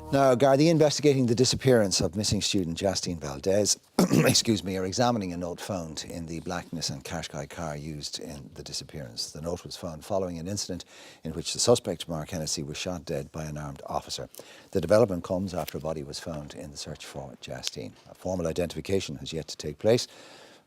Now, Gardaí investigating the disappearance of missing student Jastine Valdez, excuse me, are examining a note found in the Blackness and Qashqai car used in the disappearance. The note was found following an incident in which the suspect, Mark Hennessy, was shot dead by an armed officer. The development comes after a body was found in the search for Jastine. A formal identification has yet to take place.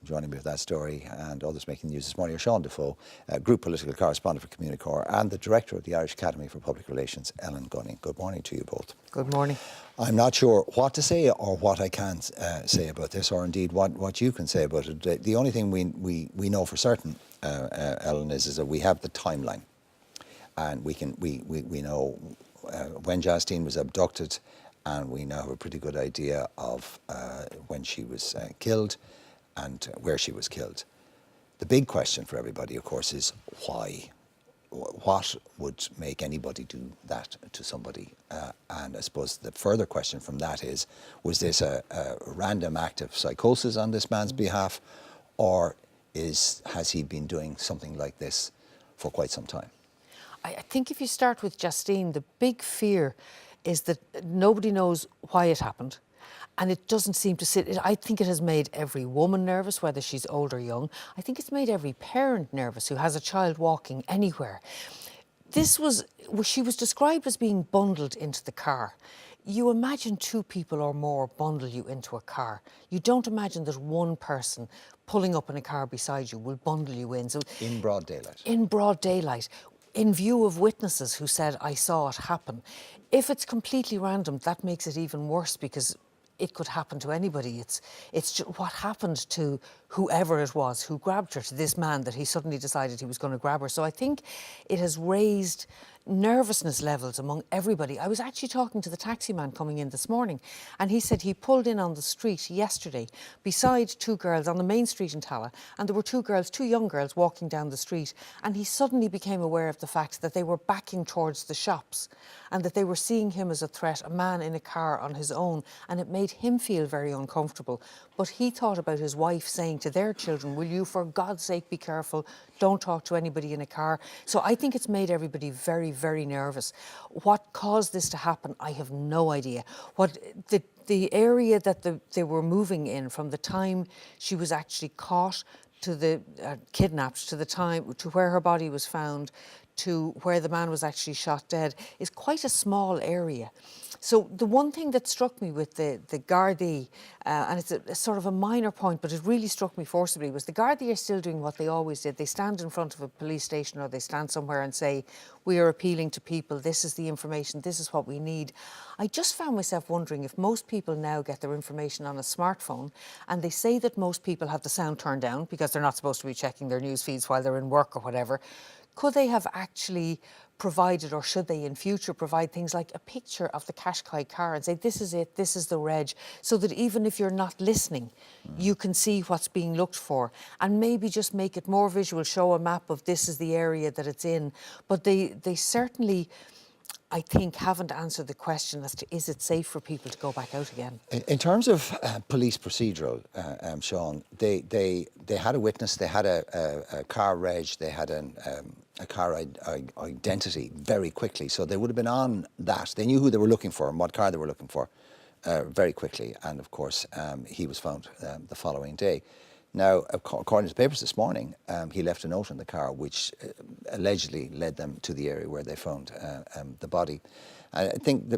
Joining me with that story and others making the news this morning are Sean Defoe, Group Political Correspondent for Communicorp, and the Director of the Irish Academy for Public Relations, Ellen Gunning. Good morning to you both. Good morning. I'm not sure what to say or what I can say about this, or indeed what you can say about it. The only thing we know for certain, Ellen, is that we have the timeline, and we know when Jastine was abducted, and we now have a pretty good idea of when she was killed and where she was killed. The big question for everybody, of course, is why? What would make anybody do that to somebody? And I suppose the further question from that is, was this a random act of psychosis on this man's behalf, or has he been doing something like this for quite some time? I think if you start with Jastine, the big fear is that nobody knows why it happened. And it doesn't seem to sit. I think it has made every woman nervous, whether she's old or young. I think it's made every parent nervous who has a child walking anywhere. She was described as being bundled into the car. You imagine two people or more bundle you into a car. You don't imagine that one person pulling up in a car beside you will bundle you in. So in broad daylight. In broad daylight. In view of witnesses who said, I saw it happen. If it's completely random, that makes it even worse, because it could happen to anybody. It's just what happened to whoever it was who grabbed her, to this man, that he suddenly decided he was going to grab her. So I think it has raised nervousness levels among everybody. I was actually talking to the taxi man coming in this morning, and he said he pulled in on the street yesterday beside two girls on the main street in Tala, and there were two young girls walking down the street, and he suddenly became aware of the fact that they were backing towards the shops and that they were seeing him as a threat, a man in a car on his own, and it made him feel very uncomfortable. But he thought about his wife saying to their children, will you for God's sake be careful, don't talk to anybody in a car. So I think it's made everybody very, very nervous. What caused this to happen, I have no idea. What the area that they were moving in from the time she was actually caught to the kidnapped, to the time to where her body was found, to where the man was actually shot dead, is quite a small area. So the one thing that struck me with the Gardaí, and it's a sort of a minor point, but it really struck me forcibly, was the Gardaí are still doing what they always did. They stand in front of a police station, or they stand somewhere and say, we are appealing to people, this is the information, this is what we need. I just found myself wondering if most people now get their information on a smartphone, and they say that most people have the sound turned down because they're not supposed to be checking their news feeds while they're in work or whatever. Could they have actually provided, or should they in future provide things like a picture of the Qashqai car and say, this is it, this is the reg, so that even if you're not listening, you can see what's being looked for, and maybe just make it more visual, show a map of this is the area that it's in. But they certainly, I think, haven't answered the question as to, is it safe for people to go back out again? In terms of police procedural, Sean, they had a witness, they had a car reg, they had a car identity very quickly. So they would have been on that. They knew who they were looking for and what car they were looking for very quickly. And of course, he was found the following day. Now, according to the papers this morning, he left a note in the car which allegedly led them to the area where they found the body. I think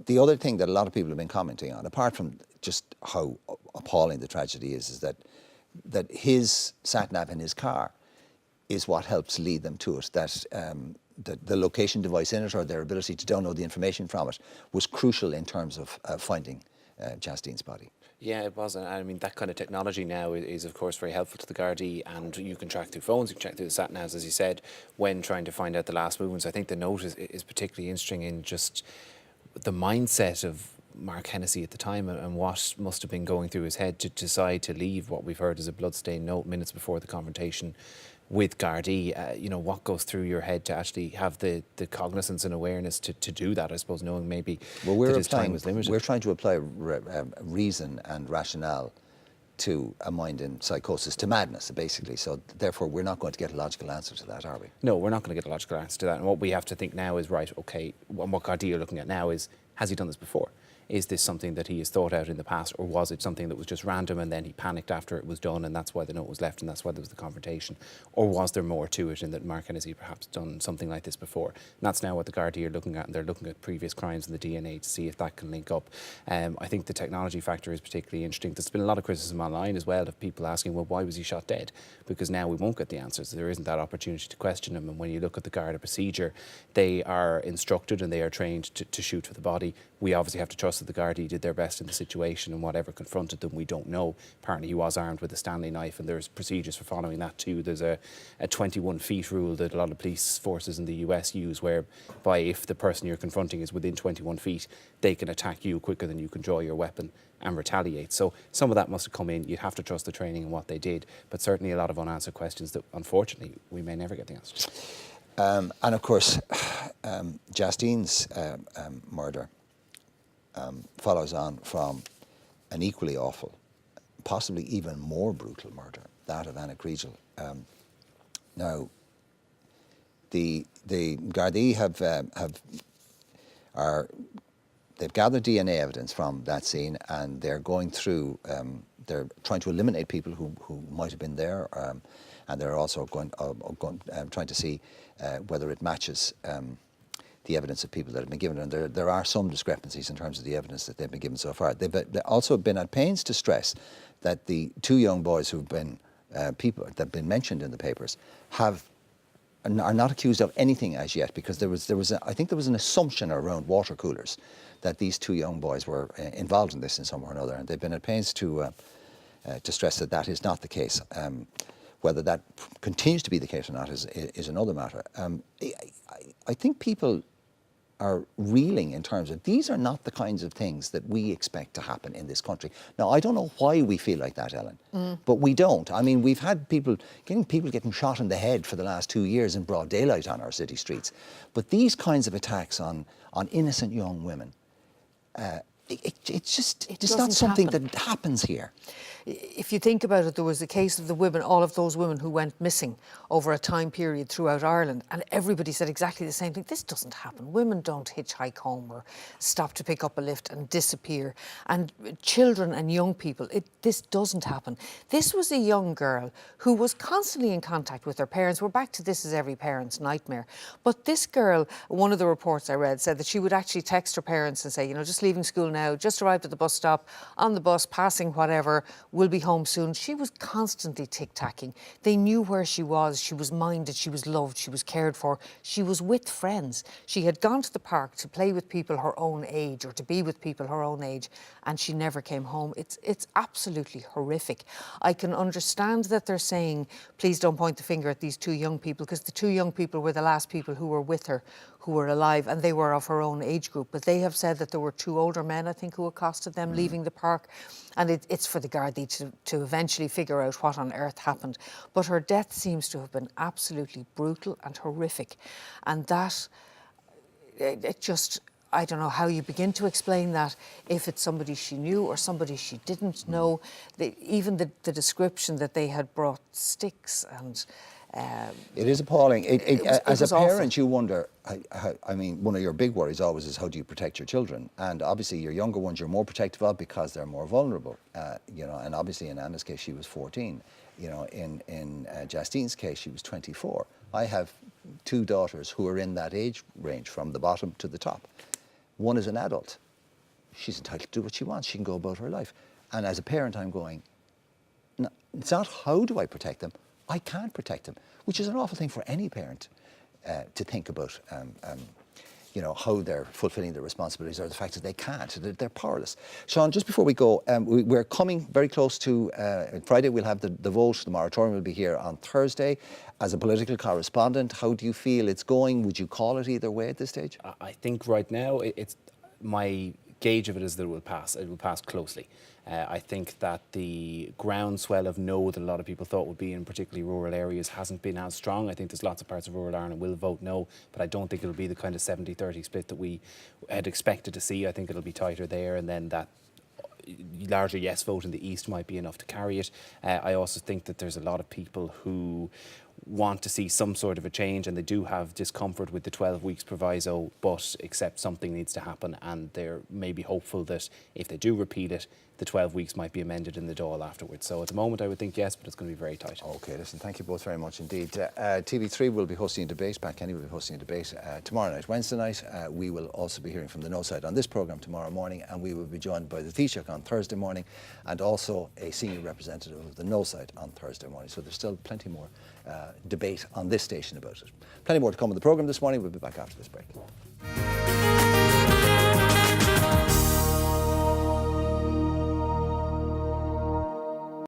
the other thing that a lot of people have been commenting on, apart from just how appalling the tragedy is that his sat-nav in his car is what helps lead them to it, that the location device in it, or their ability to download the information from it, was crucial in terms of finding Jastine's body. Yeah, it was. And I mean, that kind of technology now is of course very helpful to the Gardaí, and you can track through phones, you can track through the sat-navs, as you said, when trying to find out the last movements. I think the note is particularly interesting in just the mindset of Mark Hennessy at the time, and what must have been going through his head to decide to leave what we've heard is a bloodstained note minutes before the confrontation with Gardaí. You know, what goes through your head to actually have the cognizance and awareness to do that, I suppose, knowing maybe that his time was limited. We're trying to apply reason and rationale to a mind in psychosis, to madness, basically. So therefore, we're not going to get a logical answer to that, are we? No, we're not going to get a logical answer to that. And what we have to think now is, right, okay, what Gardaí are looking at now is, has he done this before? Is this something that he has thought out in the past, or was it something that was just random and then he panicked after it was done and that's why the note was left and that's why there was the confrontation? Or was there more to it in that Mark Hennessy perhaps done something like this before? And that's now what the Gardaí are looking at, and they're looking at previous crimes and the DNA to see if that can link up. I think the technology factor is particularly interesting. There's been a lot of criticism online as well of people asking, well, why was he shot dead? Because now we won't get the answers. There isn't that opportunity to question him. And when you look at the Garda procedure, they are instructed and they are trained to shoot for the body. We obviously have to trust that the Gardaí did their best in the situation, and whatever confronted them, we don't know. Apparently he was armed with a Stanley knife, and there's procedures for following that too. There's a 21 feet rule that a lot of police forces in the US use, whereby if the person you're confronting is within 21 feet, they can attack you quicker than you can draw your weapon and retaliate. So some of that must have come in. You'd have to trust the training and what they did, but certainly a lot of unanswered questions that unfortunately we may never get the answer to. And of course, Jastine's murder follows on from an equally awful, possibly even more brutal murder, that of Anna Kriegel. Now, the Gardaí they've gathered DNA evidence from that scene, and they're going through. They're trying to eliminate people who might have been there, and they're also trying to see whether it matches the evidence of people that have been given. And there are some discrepancies in terms of the evidence that they've been given so far. They've also been at pains to stress that the two young boys who've been people that have been mentioned in the papers are not accused of anything as yet, because I think there was an assumption around water coolers that these two young boys were involved in this in some way or another, and they've been at pains to stress that that is not the case. Whether that continues to be the case or not is another matter. I think people are reeling in terms of these are not the kinds of things that we expect to happen in this country. Now, I don't know why we feel like that, Ellen, but we don't. I mean, we've had people getting shot in the head for the last 2 years in broad daylight on our city streets. But these kinds of attacks on innocent young women, it's not something that happens here. If you think about it, there was a case of the women, all of those women who went missing over a time period throughout Ireland, and everybody said exactly the same thing. This doesn't happen. Women don't hitchhike home or stop to pick up a lift and disappear. And children and young people, this doesn't happen. This was a young girl who was constantly in contact with her parents. We're back to this is every parent's nightmare. But this girl, one of the reports I read, said that she would actually text her parents and say, you know, just leaving school now, just arrived at the bus stop, on the bus, passing whatever, we'll be home soon. She was constantly tic-tacking. They knew where she was minded, she was loved, she was cared for, she was with friends. She had gone to the park to play with people her own age or to be with people her own age, and she never came home. It's absolutely horrific. I can understand that they're saying, please don't point the finger at these two young people, because the two young people were the last people who were with her, who were alive, and they were of her own age group. But they have said that there were two older men, I think, who accosted them leaving the park. And it's for the Gardaí to eventually figure out what on earth happened. But her death seems to have been absolutely brutal and horrific. And that, it just, I don't know how you begin to explain that, if it's somebody she knew or somebody she didn't know. Even the description that they had brought sticks and... it is appalling. As a parent, awful. you wonder, I mean, one of your big worries always is how do you protect your children? And obviously your younger ones you're more protective of because they're more vulnerable. You know, and obviously in Anna's case she was 14. You know, in Jastine's case she was 24. I have two daughters who are in that age range from the bottom to the top. One is an adult. She's entitled to do what she wants. She can go about her life. And as a parent I'm going, no, it's not how do I protect them, I can't protect them, which is an awful thing for any parent to think about, you know, how they're fulfilling their responsibilities or the fact that they can't, they're powerless. Sean, just before we go, we're coming very close to Friday. We'll have the vote. The moratorium will be here on Thursday. As a political correspondent, how do you feel it's going? Would you call it either way at this stage? I think right now, it's my gauge of it is that it will pass. It will pass closely. I think that the groundswell of no that a lot of people thought would be in particularly rural areas hasn't been as strong. I think there's lots of parts of rural Ireland will vote no, but I don't think it'll be the kind of 70-30 split that we had expected to see. I think it'll be tighter there, and then that larger yes vote in the East might be enough to carry it. I also think that there's a lot of people who want to see some sort of a change, and they do have discomfort with the 12 weeks proviso, but accept something needs to happen, and they're maybe hopeful that if they do repeal it, the 12 weeks might be amended in the Dáil afterwards. So at the moment I would think yes, but it's going to be very tight. Okay, listen, thank you both very much indeed. TV3 will be hosting a debate, Pat Kenny will be hosting a debate tomorrow night, Wednesday night. We will also be hearing from the No Side on this programme tomorrow morning, and we will be joined by the Taoiseach on Thursday morning, and also a senior representative of the No Side on Thursday morning. So there's still plenty more debate on this station about it. Plenty more to come on the programme this morning. We'll be back after this break.